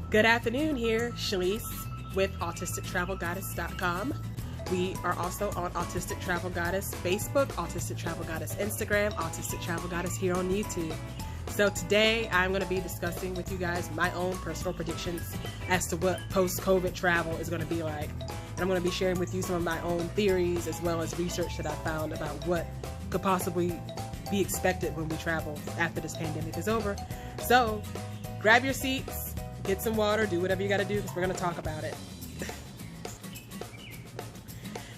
Good afternoon, here, Shalise with AutisticTravelGoddess.com. We are also on Autistic Travel Goddess Facebook, Autistic Travel Goddess Instagram, Autistic Travel Goddess here on YouTube. So today I'm going to be discussing with you guys my own personal predictions as to what post-COVID travel is going to be like. And I'm going to be sharing with you some of my own theories as well as research that I found about what could possibly be expected when we travel after this pandemic is over. So grab your seats, get some water, do whatever you got to do because we're going to talk about it.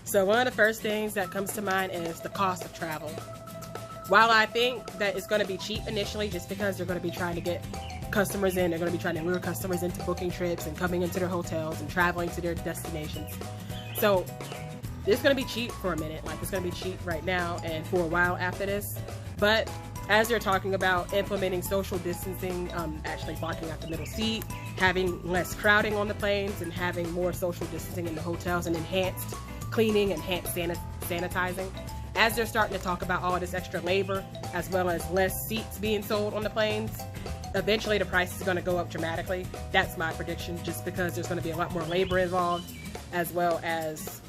So one of the first things that comes to mind is the cost of travel. While I think that it's going to be cheap initially just because they're going to be trying to get customers in, they're going to be trying to lure customers into booking trips and coming into their hotels and traveling to their destinations. So it's going to be cheap for a minute, like it's going to be cheap right now and for a while after this. But as they're talking about implementing social distancing, actually blocking out the middle seat, having less crowding on the planes and having more social distancing in the hotels and enhanced cleaning, enhanced sanitizing, as they're starting to talk about all this extra labor as well as less seats being sold on the planes, eventually the price is going to go up dramatically. That's my prediction, just because there's going to be a lot more labor involved as well as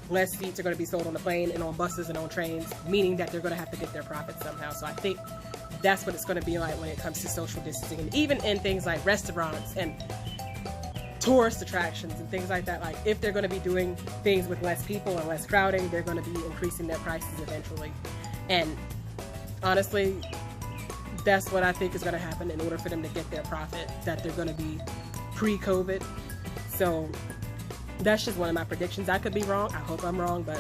less seats are going to be sold on the plane and on buses and on trains, meaning that they're going to have to get their profits somehow. So I think that's what it's going to be like when it comes to social distancing, and even in things like restaurants and tourist attractions and things like that. Like if they're going to be doing things with less people and less crowding, they're going to be increasing their prices eventually. And honestly, that's what I think is going to happen in order for them to get their profit, that they're going to be pre-COVID. So that's just one of my predictions. I could be wrong. I hope I'm wrong, but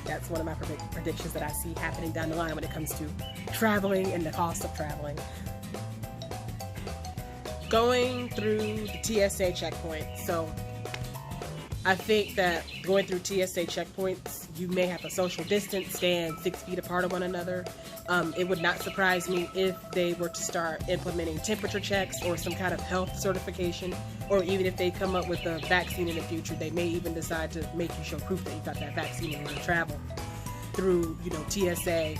that's one of my predictions that I see happening down the line when it comes to traveling and the cost of traveling. Going through the TSA checkpoint. So I think that going through TSA checkpoints, you may have a social distance, stand 6 feet apart of one another. It would not surprise me if they were to start implementing temperature checks or some kind of health certification, or even if they come up with a vaccine in the future, they may even decide to make you show proof that you got that vaccine in order to travel through, TSA.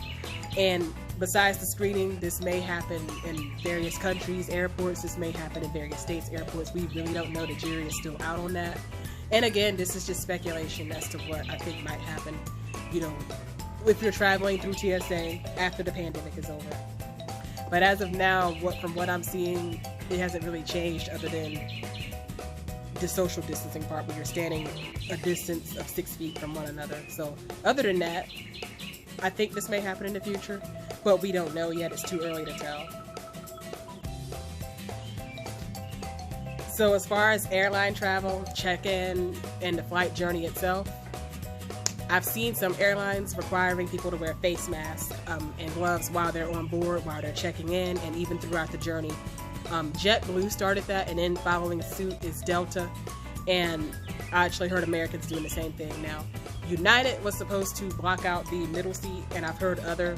And besides the screening, this may happen in various countries, airports. This may happen in various states, airports. We really don't know. The jury is still out on that. And again, this is just speculation as to what I think might happen, if you're traveling through TSA after the pandemic is over. But as of now, from what I'm seeing, it hasn't really changed other than the social distancing part where you're standing a distance of 6 feet from one another. So other than that, I think this may happen in the future, but we don't know yet. It's too early to tell. So as far as airline travel, check-in, and the flight journey itself, I've seen some airlines requiring people to wear face masks and gloves while they're on board, while they're checking in, and even throughout the journey. JetBlue started that, and then following suit is Delta, and I actually heard Americans doing the same thing now. United was supposed to block out the middle seat, and I've heard other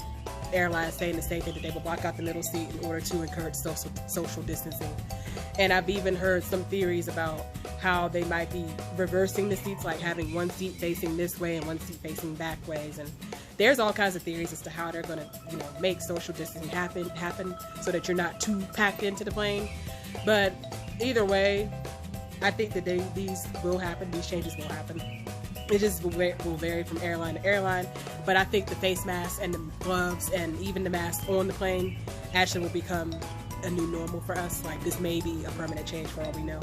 airlines saying the same thing, that they will block out the middle seat in order to encourage social distancing. And I've even heard some theories about how they might be reversing the seats, like having one seat facing this way and one seat facing back ways. And there's all kinds of theories as to how they're going to, make social distancing happen so that you're not too packed into the plane. But either way, I think that these will happen. These changes will happen. It just will vary from airline to airline, but I think the face masks and the gloves and even the mask on the plane actually will become a new normal for us. Like this may be a permanent change for all we know.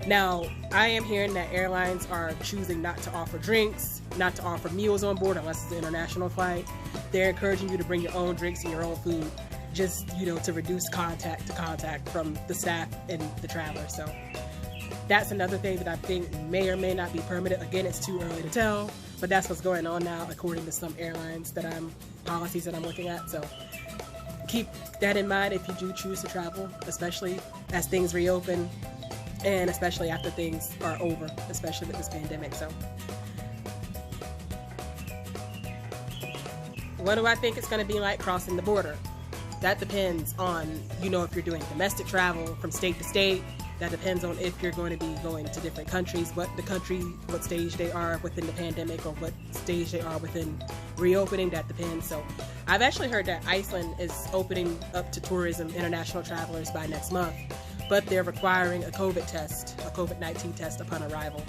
Now, I am hearing that airlines are choosing not to offer drinks, not to offer meals on board unless it's an international flight. They're encouraging you to bring your own drinks and your own food, just, to reduce contact from the staff and the traveler. So that's another thing that I think may or may not be permanent. Again, it's too early to tell, but that's what's going on now according to some airlines policies that I'm looking at. So keep that in mind if you do choose to travel, especially as things reopen and especially after things are over, especially with this pandemic. So what do I think it's going to be like crossing the border? That depends on, if you're doing domestic travel from state to state. That depends on if you're going to be going to different countries, what stage they are within the pandemic, or what stage they are within reopening. That depends. So I've actually heard that Iceland is opening up to tourism, international travelers by next month. but they're requiring a COVID-19 test upon arrival.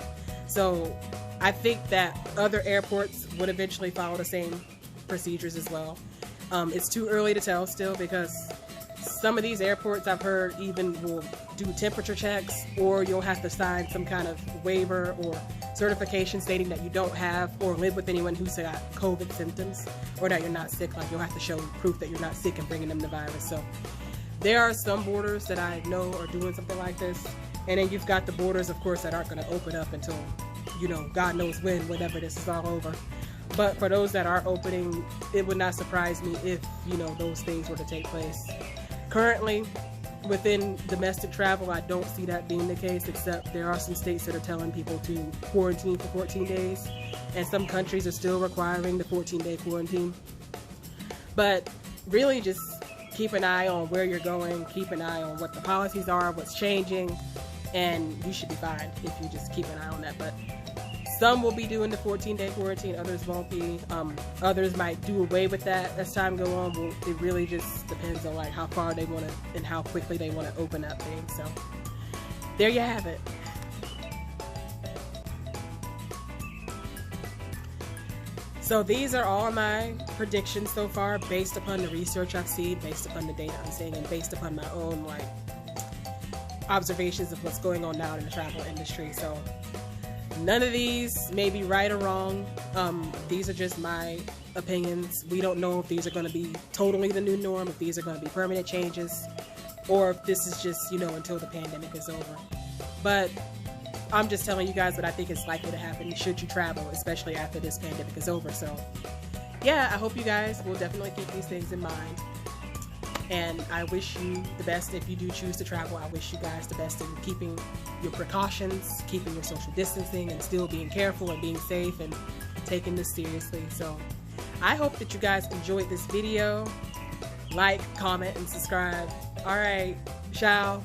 So I think that other airports would eventually follow the same procedures as well. It's too early to tell still, because some of these airports I've heard even will do temperature checks, or you'll have to sign some kind of waiver or certification stating that you don't have or live with anyone who's got COVID symptoms, or that you're not sick. Like, you'll have to show proof that you're not sick and bringing them the virus. So there are some borders that I know are doing something like this. And then you've got the borders, of course, that aren't going to open up until, you know, God knows when, whenever this is all over. But for those that are opening, it would not surprise me if, you know, those things were to take place. Currently, within domestic travel, I don't see that being the case, except there are some states that are telling people to quarantine for 14 days, and some countries are still requiring the 14-day quarantine. But really, just keep an eye on where you're going, keep an eye on what the policies are, what's changing, and you should be fine if you just keep an eye on that. But some will be doing the 14-day quarantine, others won't be. Others might do away with that as time go on. Well, it really just depends on like how far they want to and how quickly they want to open up things. So there you have it. So these are all my predictions so far, based upon the research I've seen, based upon the data I'm seeing, and based upon my own like observations of what's going on now in the travel industry. So none of these may be right or wrong. These are just my opinions. We don't know if these are going to be totally the new norm, if these are going to be permanent changes, or if this is just, you know, until the pandemic is over. But I'm just telling you guys what I think is likely to happen should you travel, especially after this pandemic is over. So yeah, I hope you guys will definitely keep these things in mind. And I wish you the best if you do choose to travel. I wish you guys the best in keeping your precautions, keeping your social distancing, and still being careful and being safe and taking this seriously. So I hope that you guys enjoyed this video. Like, comment, and subscribe. All right, ciao.